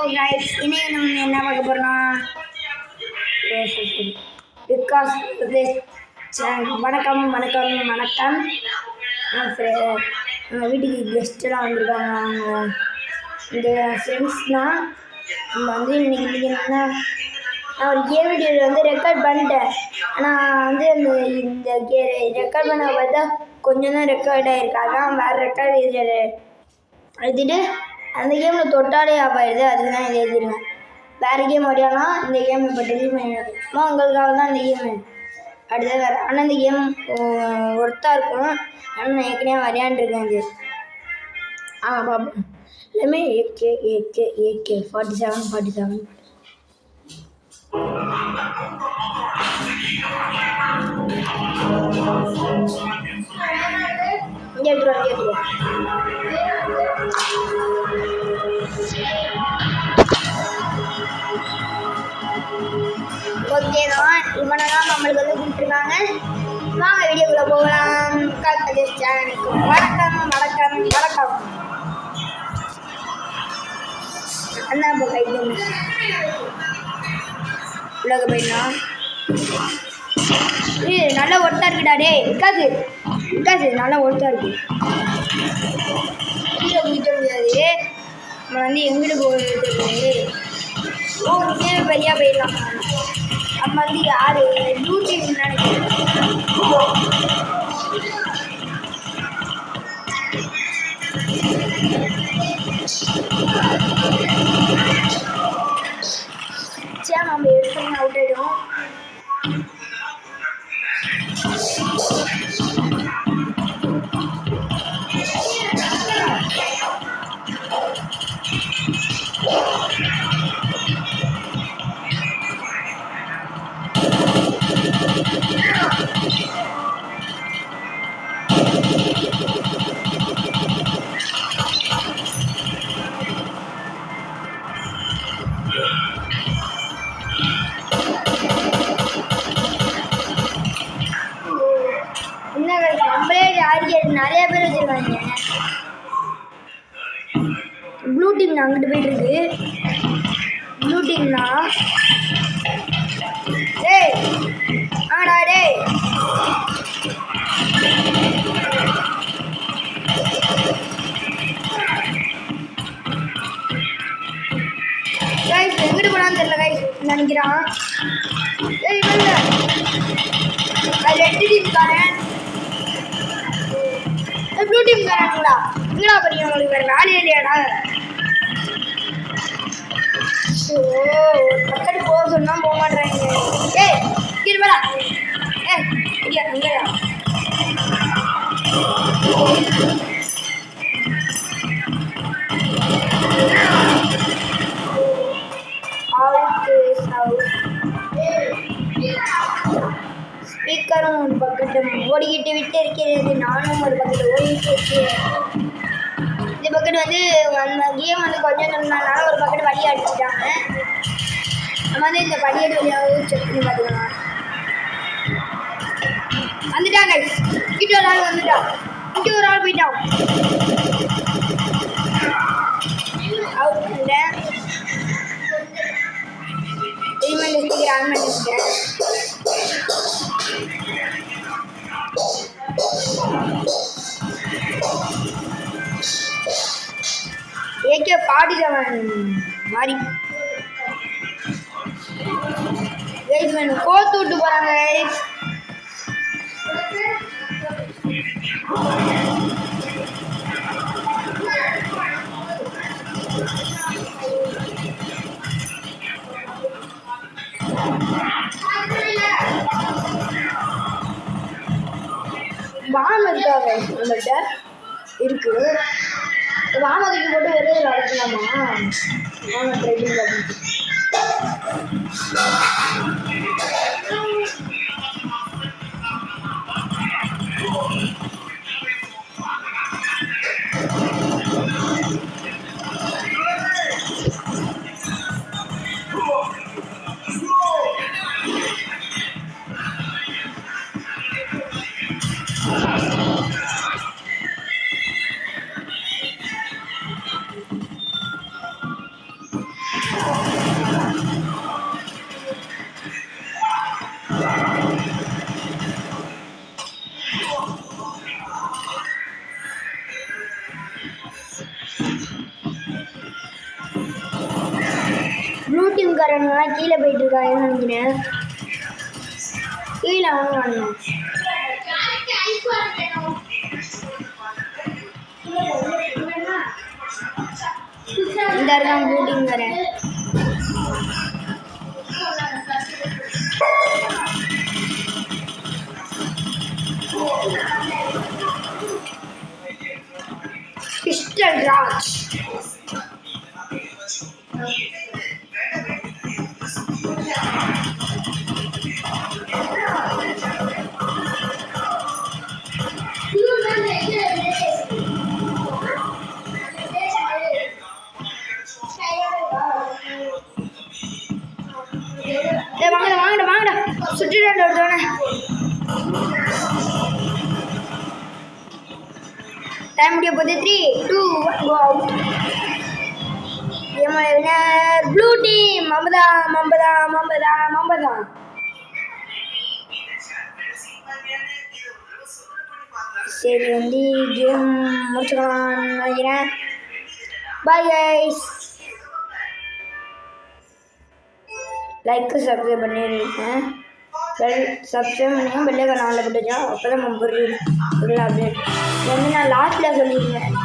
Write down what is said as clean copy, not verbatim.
guys, ini நம்ம என்ன பார்க்க போறோம்னா பிகாஸ் வணக்கம் வணக்கம் வணக்கம். நம்ம வீட்டுக்கு கெஸ்டெல்லாம் வந்திருக்காங்க. அவங்க இந்த ஃப்ரெண்ட்ஸ்னால் நம்ம வந்து இன்னைக்கு என்னன்னா நான் ஒரு கேம் வீடியோவில் வந்து ரெக்கார்ட் பண்ணிட்டேன். ஆனால் வந்து இந்த ரெக்கார்ட் பண்ண பார்த்தா கொஞ்சம் தான் ரெக்கார்ட் ஆகிருக்கு. அதான் வேறு ரெக்கார்ட் எழுதிட்டு அந்த கேமில் தொட்டாலே ஆஃப் ஆகிடுது. அதுக்கு தான் இதை எழுதிடுவேன். வேறு கேம் வரையாலாம் இந்த கேம் இப்போ டெலிட் பண்ணிடுவேன். உங்களுக்காக தான் இந்த கேமு அடுத்தது வேறு. ஆனால் இந்த கேம் ஒர்த்தாக இருக்கும். ஆனால் நான் ஏற்கனவே விளையாண்டுருக்கேன். இது பார்ப்போம். எல்லாமே ஏகே 47 இங்கே எடுத்துருவோம். ஓகே தான், இவனை தான் நம்மளுக்கு வந்து கொடுத்துருக்காங்க. வாங்க வீடியோக்குள்ளே போகலாம். சேனலுக்கு வணக்கம் வணக்கம் வணக்கம். அண்ணா இப்போ கைது உலக போயிடலாம். நல்லா ஒருத்தா இருக்குடா. டே விக்காசு நல்லா ஒருத்தா இருக்கு. கீழே குடிக்க முடியாது. நம்ம வந்து எங்கிட்ட போகிறது பெரியா போயிடலாம். நம்ம வந்து யாரு யூடியூப் நினைக்கிறேன். சரி நம்ம எடுத்து அவுட் ஆகிடும். நம்மளே நிறைய பேர் வச்சிருக்காங்க. ப்ளூ டீம் அங்கிட்டு போயிட்டு இருக்கு. ப்ளூ டீம்னா டேய் ஆடா டேய் கைஸ் எங்கிட்டு போனான்னு தெரியல. கைஸ் நினைக்கிறான். ஏய் இல்லை ரெட் டீம் காரன் ப்ளூ டீம் காரங்களா எங்கடா பண்ணி உங்களுக்கு வேறு வேலையே இல்லையாடா. ஒரு பக்கத்து போக சொன்னால் போக மாட்டேறாங்க. ஏய் இருப்படா. இல்லையா எங்கடா ஸ்பீக்கரும் ஒரு பக்கெட்டும் ஓடிக்கிட்டு விட்டு இருக்கிறது. நானும் ஒரு பக்கெட் ஓடிக்கிட்டு இருக்கிறேன். இந்த பக்கெட் வந்து அந்த கேம் வந்து கொஞ்சம் சொன்னாலும் ஒரு பக்கெட் வழி அடிச்சுட்டாங்க. நம்ம வந்து இந்த படியேடு வழியாக செக் பண்ணி பார்த்துக்கலாம். வந்துட்டாங்க. இங்கிட்ட ஒரு ஆள் வந்துட்டான். இங்கே ஒரு ஆள் போயிட்டான். அவுட் பண்ணிட்டேன். ஆன் பண்ணிட்டேன். AK 47 மாதிரி கைஸ் வேணும் கோத்து விட்டு போகிறாங்க. கைஸ் பாம் இருக்கா? கைஸ் நம்மள்கிட்ட இருக்கு. வாமதிக்கு போட்டு ஒரே வளர்க்கலாமா? வாங்க ட்ரை பண்ணி பார்க்கணும். டீம்காரங்கலாம் கீழே போயிட்டு இருக்காங்கன்னு நினைக்கிறேன். கீழே வாங்க இந்த இருக்கான் ப்ளூ டீம்காரன். பிஸ்டல் ராஜ் வாங்கடா சுற்றிட்டு வருதோனே டைம் முடிய போகுது. 3, 2, 1 go out. Winner blue team. மம்பதா. சரி வந்து கேம் முடிச்சுக்கலாம்னு நினைக்கிறேன். Bye guys. லைக் சப்ஸ்கிரைப் பண்ணியிருக்கேன். சப்ஸ்கிரைப் பண்ணி பெல்லைக்கான ஆளில் போட்டுச்சா அப்போ தான் நம்ம பொருள் அப்டேட் வந்து நான் லாஸ்ட்டில் சொல்லியிருக்கேன்.